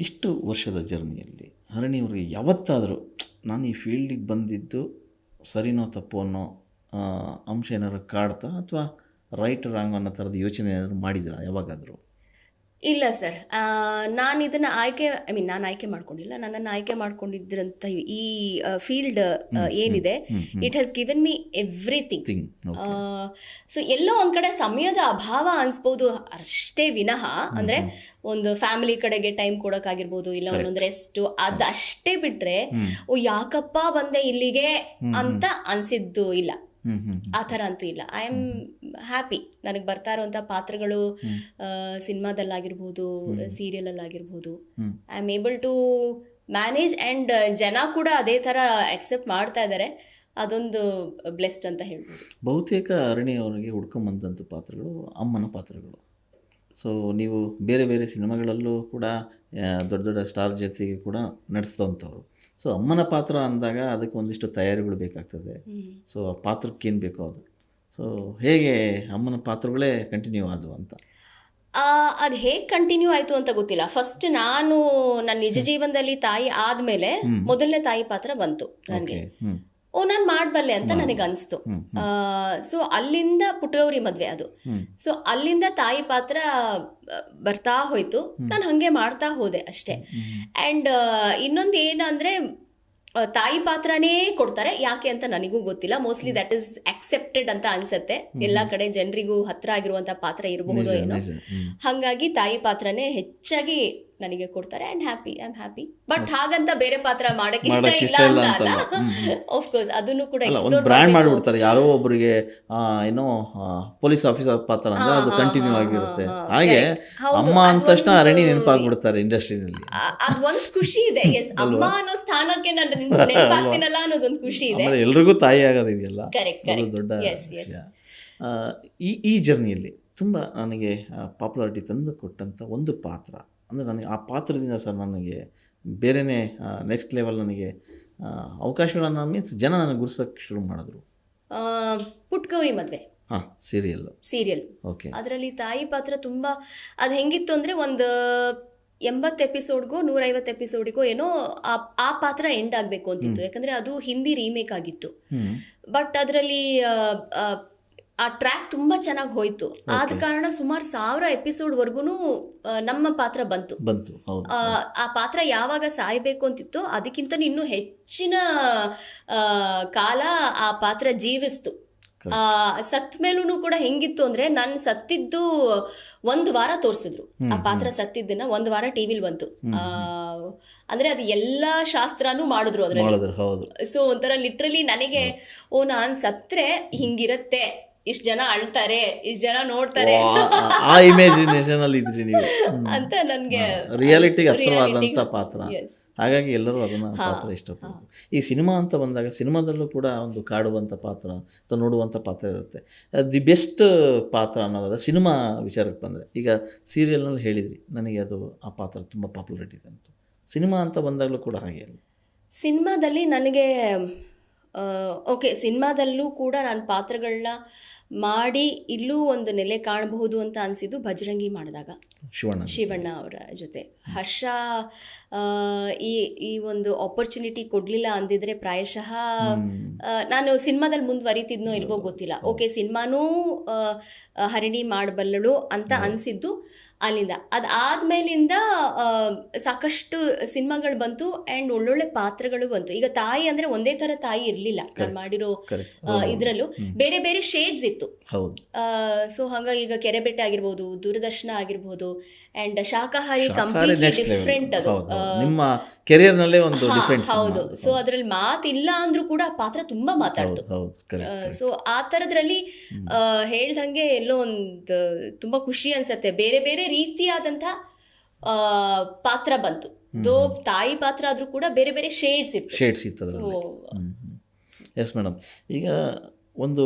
ಇಷ್ಟು ವರ್ಷದ ಜರ್ನಿಯಲ್ಲಿ ಹರಣಿಯವ್ರಿಗೆ ಯಾವತ್ತಾದರೂ ನಾನು ಈ ಫೀಲ್ಡಿಗೆ ಬಂದಿದ್ದು ಸರಿನೋ ತಪ್ಪು ಅನ್ನೋ ಅಂಶ ಏನಾದ್ರು ಕಾಡ್ತಾ ಅಥವಾ ರೈಟ್ ರಾಂಗ್ ಅನ್ನೋ ಥರದ ಯೋಚನೆ ಏನಾದರೂ ಮಾಡಿದ್ರಾ ಯಾವಾಗಾದರೂ? ಇಲ್ಲ ಸರ್, ನಾನು ಇದನ್ನು ನಾನು ಆಯ್ಕೆ ಮಾಡ್ಕೊಂಡಿಲ್ಲ. ನನ್ನನ್ನು ಆಯ್ಕೆ ಮಾಡ್ಕೊಂಡಿದ್ರಂಥ ಈ ಫೀಲ್ಡ್ ಏನಿದೆ, it has given me everything. So ಎಲ್ಲೋ ಒಂದು ಕಡೆ ಸಮಯದ ಅಭಾವ ಅನಿಸ್ಬೋದು ಅಷ್ಟೇ ವಿನಃ, ಅಂದರೆ ಒಂದು ಫ್ಯಾಮಿಲಿ ಕಡೆಗೆ ಟೈಮ್ ಕೊಡೋಕ್ಕಾಗಿರ್ಬೋದು, ಇಲ್ಲ ಒಂದೊಂದು ರೆಸ್ಟು, ಅದಷ್ಟೇ ಬಿಟ್ಟರೆ ಓ ಯಾಕಪ್ಪ ಬಂದೆ ಇಲ್ಲಿಗೆ ಅಂತ ಅನಿಸಿದ್ದು ಇಲ್ಲ. ಆ ಥರ ಅಂತೂ ಇಲ್ಲ. I am happy. ನನಗೆ ಬರ್ತಾ ಇರೋಂಥ ಪಾತ್ರಗಳು ಸಿನಿಮಾದಲ್ಲಾಗಿರ್ಬೋದು, ಸೀರಿಯಲಲ್ಲಾಗಿರ್ಬೋದು, I am able to manage and ಜನ ಕೂಡ ಅದೇ ಥರ ಅಕ್ಸೆಪ್ಟ್ ಮಾಡ್ತಾ ಇದ್ದಾರೆ. ಅದೊಂದು ಬ್ಲೆಸ್ಡ್ ಅಂತ ಹೇಳ್ಬೋದು. ಬಹುತೇಕ ಅರಣಿ ಅವರಿಗೆ ಹುಡ್ಕೊಂಬಂದಂಥ ಪಾತ್ರಗಳು ಅಮ್ಮನ ಪಾತ್ರಗಳು. ಸೊ ನೀವು ಬೇರೆ ಬೇರೆ ಸಿನಿಮಾಗಳಲ್ಲೂ ಕೂಡ ದೊಡ್ಡ ದೊಡ್ಡ ಸ್ಟಾರ್ ಜೊತೆಗೆ ಕೂಡ ನಡೆಸಿದಂಥವ್ರು. ಸೊ ಅಮ್ಮನ ಪಾತ್ರ ಅಂದಾಗ ಅದಕ್ಕೆ ಒಂದಿಷ್ಟು ತಯಾರಿಗಳು ಬೇಕಾಗ್ತದೆ. ಸೊ ಆ ಪಾತ್ರಕ್ಕೆ ಏನು ಬೇಕೋ ಅದು. ಸೊ ಹೇಗೆ ಅಮ್ಮನ ಪಾತ್ರಗಳೇ ಕಂಟಿನ್ಯೂ ಆದವು ಅಂತ? ಅದು ಹೇಗೆ ಕಂಟಿನ್ಯೂ ಆಯಿತು ಅಂತ ಗೊತ್ತಿಲ್ಲ. ಫಸ್ಟ್ ನಾನು ನನ್ನ ನಿಜ ಜೀವನದಲ್ಲಿ ತಾಯಿ ಆದಮೇಲೆ ಮೊದಲನೇ ತಾಯಿ ಪಾತ್ರ ಬಂತು ನನಗೆ. ಓ ನಾನು ಮಾಡಬಲ್ಲೆ ಅಂತ ನನಗೆ ಅನಿಸ್ತು. ಸೊ ಅಲ್ಲಿಂದ ಪುಟ್ಟಗೌರಿ ಮದುವೆ ಅದು. ಸೊ ಅಲ್ಲಿಂದ ತಾಯಿ ಪಾತ್ರ ಬರ್ತಾ ಹೋಯ್ತು. ನಾನು ಹಾಗೆ ಮಾಡ್ತಾ ಹೋದೆ ಅಷ್ಟೇ. ಆ್ಯಂಡ್ ಇನ್ನೊಂದು ಏನಂದರೆ, ತಾಯಿ ಪಾತ್ರನೇ ಕೊಡ್ತಾರೆ, ಯಾಕೆ ಅಂತ ನನಗೂ ಗೊತ್ತಿಲ್ಲ. ಮೋಸ್ಟ್ಲಿ ದಟ್ ಈಸ್ ಅಕ್ಸೆಪ್ಟೆಡ್ ಅಂತ ಅನ್ಸುತ್ತೆ. ಎಲ್ಲ ಕಡೆ ಜನರಿಗೂ ಹತ್ರ ಆಗಿರುವಂಥ ಪಾತ್ರ ಇರಬಹುದು ಏನೋ. ಹಾಗಾಗಿ ತಾಯಿ ಪಾತ್ರನೇ ಹೆಚ್ಚಾಗಿ ನನಗೆ ಕೊಡ್ತಾರೆ. And I am happy. But ಹಾಗಂತ ಬೇರೆ ಪಾತ್ರ ಮಾಡಕ್ಕೆ ಇಷ್ಟ ಇಲ್ಲ ಅಂತ ಆಫ್ ಕೋರ್ಸ್ ಅದನ್ನು ಕೂಡ ಬ್ರ್ಯಾಂಡ್ ಮಾಡಿಬಿಡ್ತಾರೆ. ಯಾರೋ ಒಬ್ಬರಿಗೆ ಏನೋ ಪೊಲೀಸ್ ಆಫೀಸರ್ ಪಾತ್ರ ಅಂದ್ರೆ ಅದು ಕಂಟಿನ್ಯೂ ಆಗಿರುತ್ತೆ. ಹಾಗೆ ಅಮ್ಮ ಅಂದ ತಕ್ಷಣ ಅರಣಿ ನೆನಪಾಗ್ಬಿಡ್ತಾರೆ ಇಂಡಸ್ಟ್ರಿನಲ್ಲಿ. ಅದೊಂದು ಖುಷಿ ಇದೆ. ಎಸ್, ಅಮ್ಮ ಅನ್ನೋ ಸ್ಥಾನಕ್ಕೆ ನಾನು ನೆನಪಾಗ್ತೀನಲ್ಲ ಅನ್ನೋದೊಂದು ಖುಷಿ ಇದೆ. ಎಲ್ರಿಗೂ ತಾಯಿ ಆಗೋದಿದೆಯಲ್ಲ, ಕರೆಕ್ಟ್ ದೊಡ್ಡ. ಈ ಜರ್ನಿಯಲ್ಲಿ ತುಂಬ ನನಗೆ ಪಾಪ್ಯುಲಾರಿಟಿ ತಂದು ಕೊಟ್ಟಂಥ ಒಂದು ಪಾತ್ರ ಅಂದರೆ, ನನಗೆ ಆ ಪಾತ್ರದಿಂದ ಸರ್ ನನಗೆ ಬೇರೆಯೇ ನೆಕ್ಸ್ಟ್ ಲೆವೆಲ್ ನನಗೆ ಅವಕಾಶಗಳನ್ನು ಮೀನ್ಸ್ ಜನ ನನಗೆ ಗುರ್ಸೋಕ್ಕೆ ಶುರು ಮಾಡಿದ್ರು. ಪುಟ್ಟಗೌರಿ ಮದುವೆ ಸೀರಿಯಲ್. ಓಕೆ. ಅದರಲ್ಲಿ ತಾಯಿ ಪಾತ್ರ ತುಂಬ ಅದು ಹೆಂಗಿತ್ತು ಅಂದರೆ, ಒಂದು 80 ಎಪಿಸೋಡ್ಗೋ 150 ಎಪಿಸೋಡಿಗೋ ಏನೋ ಆ ಪಾತ್ರ ಎಂಡ್ ಆಗಬೇಕು ಅಂತಿತ್ತು. ಯಾಕಂದರೆ ಅದು ಹಿಂದಿ ರೀಮೇಕ್ ಆಗಿತ್ತು. ಬಟ್ ಅದರಲ್ಲಿ ಆ ಟ್ರ್ಯಾಕ್ ತುಂಬ ಚೆನ್ನಾಗಿ ಹೋಯಿತು. ಆದ ಕಾರಣ ಸುಮಾರು 1000 ಎಪಿಸೋಡ್ವರೆಗೂ ನಮ್ಮ ಪಾತ್ರ ಬಂತು. ಆ ಪಾತ್ರ ಯಾವಾಗ ಸಾಯಬೇಕು ಅಂತಿತ್ತು ಅದಕ್ಕಿಂತ ಇನ್ನೂ ಹೆಚ್ಚಿನ ಕಾಲ ಆ ಪಾತ್ರ ಜೀವಿಸ್ತು. ಸತ್ ಮೇಲೂ ಕೂಡ ಹೆಂಗಿತ್ತು ಅಂದರೆ, ನಾನು ಸತ್ತಿದ್ದು 1 ವಾರ ತೋರಿಸಿದ್ರು. ಆ ಪಾತ್ರ ಸತ್ತಿದ್ದನ್ನ 1 ವಾರ ಟಿವಿಲಿ ಬಂತು. ಅಂದರೆ ಅದು ಎಲ್ಲ ಶಾಸ್ತ್ರನೂ ಮಾಡಿದ್ರು ಅದರಲ್ಲಿ. ಸೊ ಒಂಥರ ಲಿಟ್ರಲಿ ನನಗೆ ನಾನು ಸತ್ತರೆ ಹಿಂಗಿರತ್ತೆ, ಇಷ್ಟು ಜನ ಅಳ್ತಾರೆ, ಇಷ್ಟು ಜನ ನೋಡ್ತಾರೆ, ಆ ಇಮ್ಯಾಜಿನೇಷನ್ ಅಲ್ಲಿ ಇದ್ರಿ ನೀವು ಅಂತ ನನಗೆ ರಿಯಾಲಿಟಿಗೆ ಹತ್ತಿರವಾದಂಥ ಪಾತ್ರ. ಹಾಗಾಗಿ ಎಲ್ಲರೂ ಅದನ್ನು ಪಾತ್ರ ಇಷ್ಟಪಡ್ತಾರೆ. ಈ ಸಿನಿಮಾ ಅಂತ ಬಂದಾಗ ಸಿನಿಮಾದಲ್ಲೂ ಕೂಡ ಒಂದು ಕಾಡುವಂಥ ಪಾತ್ರ ಅಥವಾ ನೋಡುವಂಥ ಪಾತ್ರ ಇರುತ್ತೆ. ದಿ ಬೆಸ್ಟ್ ಪಾತ್ರ ಅನ್ನೋದಾದ್ರೆ ಸಿನಿಮಾ ವಿಚಾರಕ್ಕೆ ಬಂದರೆ, ಈಗ ಸೀರಿಯಲ್ನಲ್ಲಿ ಹೇಳಿದ್ರಿ ನನಗೆ ಅದು ಆ ಪಾತ್ರ ತುಂಬ ಪಾಪ್ಯುಲಾರಿಟಿ ಇದೆ ಅಂತ. ಸಿನಿಮಾ ಅಂತ ಬಂದಾಗಲೂ ಕೂಡ ಹಾಗೆ ಅಲ್ಲ? ಸಿನಿಮಾದಲ್ಲಿ ನನಗೆ ಓಕೆ, ಸಿನಿಮಾದಲ್ಲೂ ಕೂಡ ನಾನು ಪಾತ್ರಗಳನ್ನ ಮಾಡಿ ಇಲ್ಲೂ ಒಂದು ನೆಲೆ ಕಾಣಬಹುದು ಅಂತ ಅನಿಸಿದ್ದು ಭಜರಂಗಿ ಮಾಡಿದಾಗ ಶಿವಣ್ಣ ಅವರ ಜೊತೆ. ಹರ್ಷ ಈ ಒಂದು ಆಪರ್ಚುನಿಟಿ ಕೊಡಲಿಲ್ಲ ಅಂದಿದ್ರೆ ಪ್ರಾಯಶಃ ನಾನು ಸಿನಿಮಾದಲ್ಲಿ ಮುಂದುವರಿತಿದ್ನೋ ಇಲ್ವೋ ಗೊತ್ತಿಲ್ಲ. ಓಕೆ, ಸಿನಿಮಾನೂ ಹರಿಣಿ ಮಾಡಬಲ್ಲಳು ಅಂತ ಅನಿಸಿದ್ದು ಅಲ್ಲಿಂದ. ಅದಾದ್ಮೇಲಿಂದ ಸಾಕಷ್ಟು ಸಿನಿಮಾಗಳು ಬಂತು ಆ್ಯಂಡ್ ಒಳ್ಳೊಳ್ಳೆ ಪಾತ್ರಗಳು ಬಂತು. ಈಗ ತಾಯಿ ಅಂದರೆ ಒಂದೇ ಥರ ತಾಯಿ ಇರಲಿಲ್ಲ ನಾನು ಮಾಡಿರೋ ಇದರಲ್ಲೂ, ಬೇರೆ ಬೇರೆ ಶೇಡ್ಸ್ ಇತ್ತು. ಸೊ ಹಾಗಾಗಿ ಈಗ ಕೆರೆಬೆಟ್ಟೆ ಆಗಿರ್ಬೋದು, ದೂರದರ್ಶನ ಆಗಿರ್ಬೋದು, ಆ್ಯಂಡ್ ಶಾಕಾಹಾರಿ ಕಂಪ್ಲೀಟ್ಲಿ ಡಿಫ್ರೆಂಟ್. ಅದು ನಿಮ್ಮ ಕೆರಿಯರ್ನಲ್ಲೇ ಒಂದು ಡಿಫರೆನ್ಸ್. ಹೌದು. ಸೊ ಅದರಲ್ಲಿ ಮಾತಿಲ್ಲ ಅಂದ್ರೂ ಕೂಡ ಪಾತ್ರ ತುಂಬ ಮಾತಾಡ್ತು. ಸೊ ಆ ಥರದ್ರಲ್ಲಿ ಹೇಳ್ದಂಗೆ ಎಲ್ಲೋ ಒಂದು ತುಂಬ ಖುಷಿ ಅನ್ಸತ್ತೆ. ಬೇರೆ ಬೇರೆ ರೀತಿಯಾದಂಥ ಪಾತ್ರ ಬಂತು. ದೋ ತಾಯಿ ಪಾತ್ರ ಆದರೂ ಕೂಡ ಬೇರೆ ಬೇರೆ ಶೇಡ್ಸ್ ಇತ್ತು. ಎಸ್ ಮೇಡಮ್, ಈಗ ಒಂದು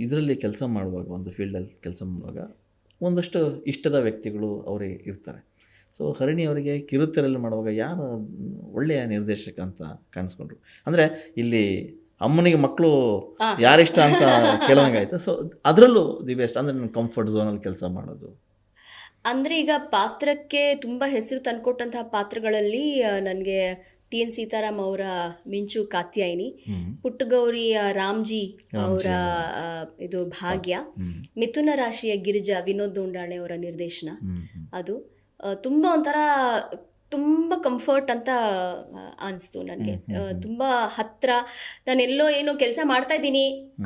ಇದರಲ್ಲಿ ಕೆಲಸ ಮಾಡುವಾಗ, ಒಂದು ಫೀಲ್ಡಲ್ಲಿ ಕೆಲಸ ಮಾಡುವಾಗ ಒಂದಷ್ಟು ಇಷ್ಟದ ವ್ಯಕ್ತಿಗಳು ಅವರೇ ಇರ್ತಾರೆ. ಸೊ ಹರಿಣಿ ಅವರಿಗೆ ಕಿರುತೆರೆಯಲ್ಲಿ ಮಾಡುವಾಗ ಯಾರು ಒಳ್ಳೆಯ ನಿರ್ದೇಶಕ ಅಂತ ಕಾಣಿಸ್ಕೊಂಡ್ರು? ಅಂದರೆ ಇಲ್ಲಿ ಅಮ್ಮನಿಗೆ ಮಕ್ಕಳು ಯಾರಿಷ್ಟ ಅಂತ ಕೇಳೋಂಗಾಯ್ತು. ಸೊ ಅದರಲ್ಲೂ ದಿ ಬೆಸ್ಟ್ ಅಂದರೆ ನನ್ನ ಕಂಫರ್ಟ್ ಝೋನಲ್ಲಿ ಕೆಲಸ ಮಾಡೋದು. ಅಂದರೆ ಈಗ ಪಾತ್ರಕ್ಕೆ ತುಂಬ ಹೆಸರು ತಂದ್ಕೊಟ್ಟಂತಹ ಪಾತ್ರಗಳಲ್ಲಿ ನನಗೆ ಟಿ ಎನ್ ಸೀತಾರಾಮ್ ಅವರ ಮಿಂಚು ಕಾತ್ಯಾಯಿನಿ, ಪುಟ್ಟಗೌರಿ ರಾಮ್ಜಿ ಅವರ ಇದು ಭಾಗ್ಯ, ಮಿಥುನ ರಾಶಿಯ ಗಿರಿಜಾ ವಿನೋದ್ ದೊಂಡಾಳೆ ಅವರ ನಿರ್ದೇಶನ, ಅದು ತುಂಬ ಒಂಥರ ತುಂಬ ಕಂಫರ್ಟ್ ಅಂತ ಅನಿಸ್ತು ನನಗೆ. ತುಂಬ ಹತ್ರ, ನಾನೆಲ್ಲೋ ಏನೋ ಕೆಲಸ ಮಾಡ್ತಾ ಇದ್ದೀನಿ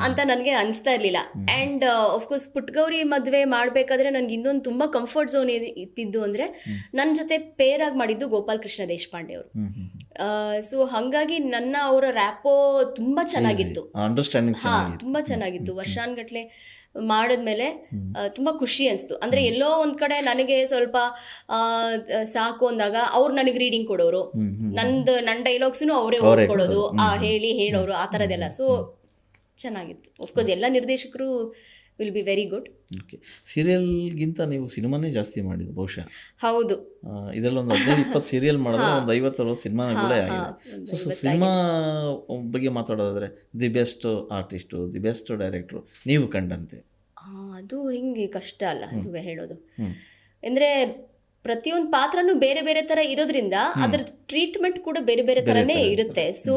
ಅಂತ ನನಗೆ ಅನಿಸ್ತಾ ಇರಲಿಲ್ಲ. ಆ್ಯಂಡ್ ಆಫ್ಕೋರ್ಸ್ ಪುಟ್ಟಗೌರಿ ಮದುವೆ ಮಾಡಬೇಕಾದ್ರೆ ನನಗೆ ಇನ್ನೊಂದು ತುಂಬ ಕಂಫರ್ಟ್ ಝೋನ್ ಇತ್ತಿದ್ದು ಅಂದರೆ ನನ್ನ ಜೊತೆ ಪೇರಾಗಿ ಮಾಡಿದ್ದು ಗೋಪಾಲ್ ಕೃಷ್ಣ ದೇಶಪಾಂಡೆ ಅವರು. ಸೊ ಹಾಗಾಗಿ ನನ್ನ ಅವರ ರ್ಯಾಪೋ ತುಂಬ ಚೆನ್ನಾಗಿತ್ತು. ಹಾಂ, ತುಂಬ ಚೆನ್ನಾಗಿತ್ತು. ವರ್ಷಾನ್ಗಟ್ಲೆ ಮಾಡಿದ್ಮೇಲೆ ತುಂಬ ಖುಷಿ ಅನಿಸ್ತು. ಅಂದರೆ ಎಲ್ಲೋ ಒಂದು ಕಡೆ ನನಗೆ ಸ್ವಲ್ಪ ಸಾಕು ಅಂದಾಗ ಅವ್ರು ನನಗೆ ರೀಡಿಂಗ್ ಕೊಡೋರು, ನನ್ನ ಡೈಲಾಗ್ಸೂ ಅವರೇ ಓದ್ಕೊಳ್ಳೋದು, ಹೇಳೋರು, ಆ ಥರದ್ದೆಲ್ಲ. ಸೊ ಚೆನ್ನಾಗಿತ್ತು. ಆಫ್ಕೋರ್ಸ್ ಎಲ್ಲ ನಿರ್ದೇಶಕರು will be very good. Okay, ಸೀರಿಯಲ್ಗಿಂತ ನೀವು ಸಿನಿಮಾನೇ ಜಾಸ್ತಿ ಮಾಡಿದ್ದು ಬಹುಶಃ. ಹೌದು, ಇದರಲ್ಲಿ ಒಂದು 15-20 ಸೀರಿಯಲ್ ಮಾಡಿದ್ರೆ ಒಂದು 50-60 ಸಿನಿಮಾಗಳೇ ಆಗಿದೆ. ಸೊ ಸಿನಿಮಾ ಬಗ್ಗೆ ಮಾತಾಡೋದಾದ್ರೆ the best artist, the best director ನೀವು ಕಂಡಂತೆ? ಅದು ಹಿಂಗೆ ಕಷ್ಟ ಅಲ್ಲ ಅದು ಹೇಳೋದು. ಅಂದರೆ ಪ್ರತಿಯೊಂದು ಪಾತ್ರನೂ ಬೇರೆ ಬೇರೆ ಥರ ಇರೋದ್ರಿಂದ ಅದ್ರ ಟ್ರೀಟ್ಮೆಂಟ್ ಕೂಡ ಬೇರೆ ಬೇರೆ ಥರನೇ ಇರುತ್ತೆ. ಸೊ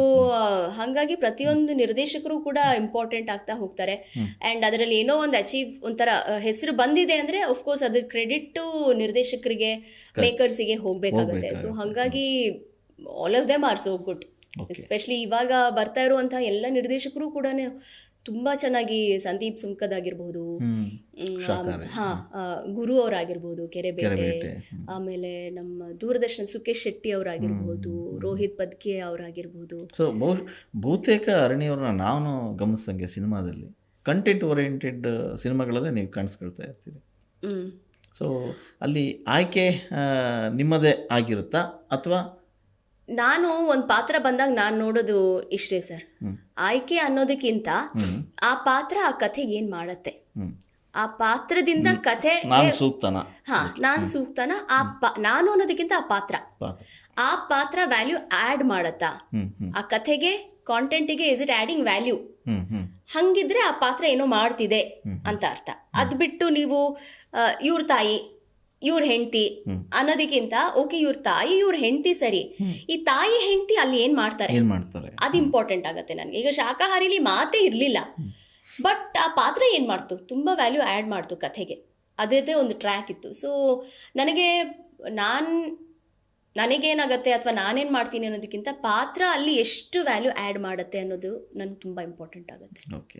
ಹಾಗಾಗಿ ಪ್ರತಿಯೊಂದು ನಿರ್ದೇಶಕರು ಕೂಡ ಇಂಪಾರ್ಟೆಂಟ್ ಆಗ್ತಾ ಹೋಗ್ತಾರೆ. ಆ್ಯಂಡ್ ಅದರಲ್ಲಿ ಏನೋ ಒಂದು ಒಂಥರ ಹೆಸರು ಬಂದಿದೆ ಅಂದರೆ ಅಫ್ಕೋರ್ಸ್ ಅದ್ರ ಕ್ರೆಡಿಟ್ಟು ನಿರ್ದೇಶಕರಿಗೆ, ಮೇಕರ್ಸಿಗೆ ಹೋಗಬೇಕಾಗುತ್ತೆ. ಸೊ ಹಾಗಾಗಿ all of them are so good. Especially ಇವಾಗ ಬರ್ತಾ ಇರುವಂಥ ಎಲ್ಲ ನಿರ್ದೇಶಕರು ಕೂಡ ತುಂಬ ಚೆನ್ನಾಗಿ, ಸಂದೀಪ್ ಸುಂಕದಾಗಿರ್ಬೋದು, ಗುರು ಅವರಾಗಿರ್ಬೋದು, ಕೆರೆಬೇಟೆ, ಆಮೇಲೆ ನಮ್ಮ ದೂರದರ್ಶನ ಸುಕೇಶ್ ಶೆಟ್ಟಿ ಅವರಾಗಿರ್ಬೋದು, ರೋಹಿತ್ ಪದ್ಕೆ ಅವರಾಗಿರ್ಬೋದು. ಸೊ ಬಹುತೇಕ ಅರಣ್ಯವ್ರನ್ನ ನಾನು ಗಮನಿಸ್ದಂಗೆ ಸಿನಿಮಾದಲ್ಲಿ ಕಂಟೆಂಟ್ ಓರಿಯೆಂಟೆಡ್ ಸಿನಿಮಾಗಳಲ್ಲೇ ನೀವು ಕಾಣಿಸ್ಕೊಳ್ತಾ ಇರ್ತೀರಿ. ಸೊ ಅಲ್ಲಿ ಆಯ್ಕೆ ನಿಮ್ಮದೇ ಆಗಿರುತ್ತಾ ಅಥವಾ? ನಾನು ಒಂದು ಪಾತ್ರ ಬಂದಾಗ ನಾನು ನೋಡೋದು ಇಷ್ಟೇ ಸರ್, ಆಯ್ಕೆ ಅನ್ನೋದಕ್ಕಿಂತ ಆ ಪಾತ್ರ ಆ ಕಥೆಗೆ ಏನು ಮಾಡತ್ತೆ, ಆ ಪಾತ್ರದಿಂದ ಕಥೆ ನಾನು ಸೂಕ್ತನ, ನಾನು ಸೂಕ್ತನ, ನಾನು ಅನ್ನೋದಕ್ಕಿಂತ ಆ ಪಾತ್ರ ವ್ಯಾಲ್ಯೂ ಆ್ಯಡ್ ಮಾಡತ್ತಾ ಆ ಕಥೆಗೆ, ಕಾಂಟೆಂಟಿಗೆ, ಇಸ್ ಇಟ್ ಆ್ಯಡಿಂಗ್ ವ್ಯಾಲ್ಯೂ? ಹಂಗಿದ್ರೆ ಆ ಪಾತ್ರ ಏನೋ ಮಾಡ್ತಿದೆ ಅಂತ ಅರ್ಥ. ಅದು ಬಿಟ್ಟು ನೀವು ಇವ್ರ ತಾಯಿ, ಇವ್ರ ಹೆಂಡತಿ ಅನ್ನೋದಕ್ಕಿಂತ ಓಕೆ ಇವ್ರ ತಾಯಿ ಇವ್ರ ಹೆಂಡತಿ ಸರಿ, ಈ ತಾಯಿ ಹೆಂಡತಿ ಅಲ್ಲಿ ಏನ್ ಮಾಡ್ತಾರೆ ಅದು ಇಂಪಾರ್ಟೆಂಟ್ ಆಗುತ್ತೆ ನನಗೆ. ಈಗ ಶಾಕಾಹಾರಿಲಿ ಮಾತೇ ಇರಲಿಲ್ಲ, ಬಟ್ ಆ ಪಾತ್ರ ಏನು ಮಾಡ್ತು, ತುಂಬ ವ್ಯಾಲ್ಯೂ ಆ್ಯಡ್ ಮಾಡ್ತು ಕಥೆಗೆ, ಅದೇ ಒಂದು ಟ್ರ್ಯಾಕ್ ಇತ್ತು. ಸೊ ನನಗೇನಾಗತ್ತೆ ಅಥವಾ ನಾನೇನು ಮಾಡ್ತೀನಿ ಅನ್ನೋದಕ್ಕಿಂತ ಪಾತ್ರ ಅಲ್ಲಿ ಎಷ್ಟು ವ್ಯಾಲ್ಯೂ ಆ್ಯಡ್ ಮಾಡುತ್ತೆ ಅನ್ನೋದು ನನಗೆ ತುಂಬ ಇಂಪಾರ್ಟೆಂಟ್ ಆಗುತ್ತೆ. ಓಕೆ.